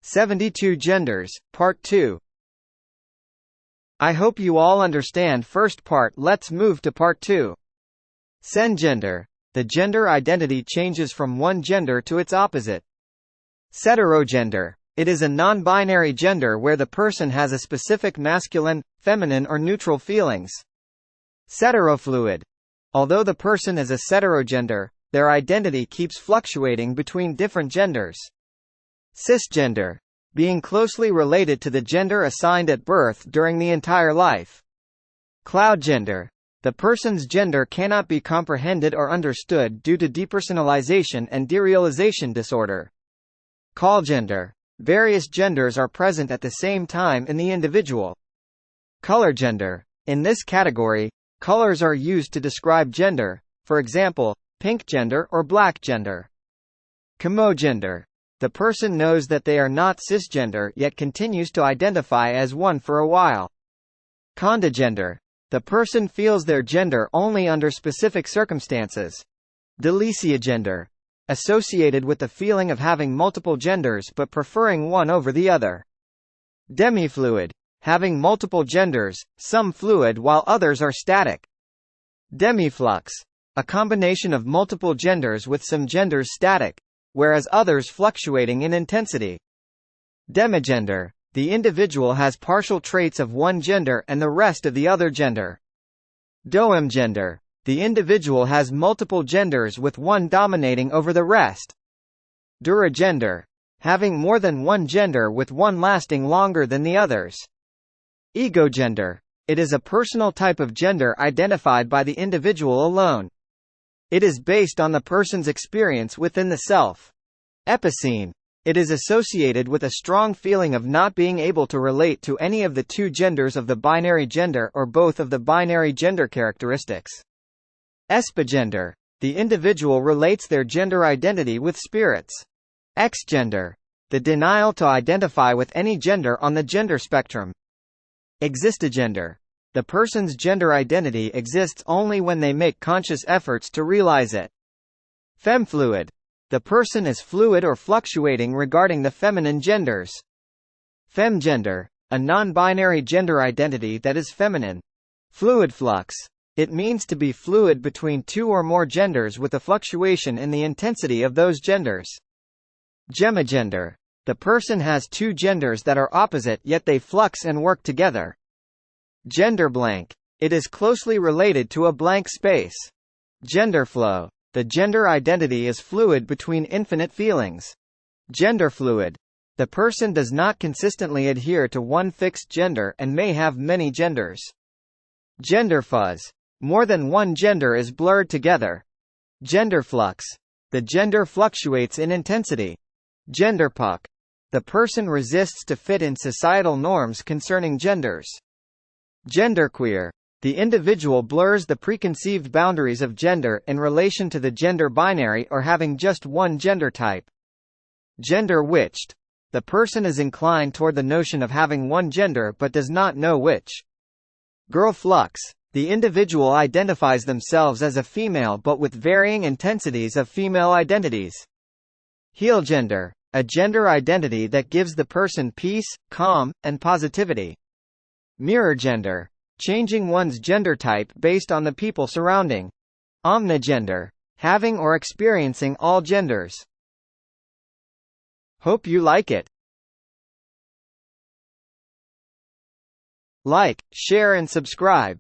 72 Genders, Part 2. I hope you all understand first part. Let's move to part 2. Cengender. The gender identity changes from one gender to its opposite. Heterogender. It is a non-binary gender where the person has a specific masculine, feminine or neutral feelings. Heterofluid. Although the person is a heterogender, their identity keeps fluctuating between different genders. Cisgender. Being closely related to the gender assigned at birth during the entire life. Cloudgender. The person's gender cannot be comprehended or understood due to depersonalization and derealization disorder. Colgender. Various genders are present at the same time in the individual. Colorgender. In this category, colors are used to describe gender, for example, pink gender or black gender. Chemogender. The person knows that they are not cisgender yet continues to identify as one for a while. Condigender. The person feels their gender only under specific circumstances. Delesiogender. Associated with the feeling of having multiple genders but preferring one over the other. Demifluid. Having multiple genders, some fluid while others are static. Demiflux. A combination of multiple genders with some genders static, whereas others fluctuating in intensity. Demigender. The individual has partial traits of one gender and the rest of the other gender. Doemgender. The individual has multiple genders with one dominating over the rest. Duragender. Having more than one gender with one lasting longer than the others. Egogender. It is a personal type of gender identified by the individual alone. It is based on the person's experience within the self. Epicene. It is associated with a strong feeling of not being able to relate to any of the two genders of the binary gender or both of the binary gender characteristics. Espigender. The individual relates their gender identity with spirits. Exgender. The denial to identify with any gender on the gender spectrum. Existigender. The person's gender identity exists only when they make conscious efforts to realize it. Femfluid. The person is fluid or fluctuating regarding the feminine genders. Femgender. A non-binary gender identity that is feminine. Fluidflux. It means to be fluid between two or more genders with a fluctuation in the intensity of those genders. Gemigender. The person has two genders that are opposite yet they flux and work together. Genderblank. It is closely related to a blank space. Genderflow. The gender identity is fluid between infinite feelings. Genderfluid. The person does not consistently adhere to one fixed gender and may have many genders. Genderfuzz. More than one gender is blurred together. Genderflux. The gender fluctuates in intensity. Genderpuck. The person resists to fit in societal norms concerning genders. Genderqueer. The individual blurs the preconceived boundaries of gender in relation to the gender binary or having just one gender type. Gender-witched. The person is inclined toward the notion of having one gender but does not know which. Girlflux. The individual identifies themselves as a female but with varying intensities of female identities. Healgender. A gender identity that gives the person peace, calm, and positivity. Mirrorgender. Changing one's gender type based on the people surrounding. Omnigender. Having or experiencing all genders. Hope you like it. Like, share and subscribe.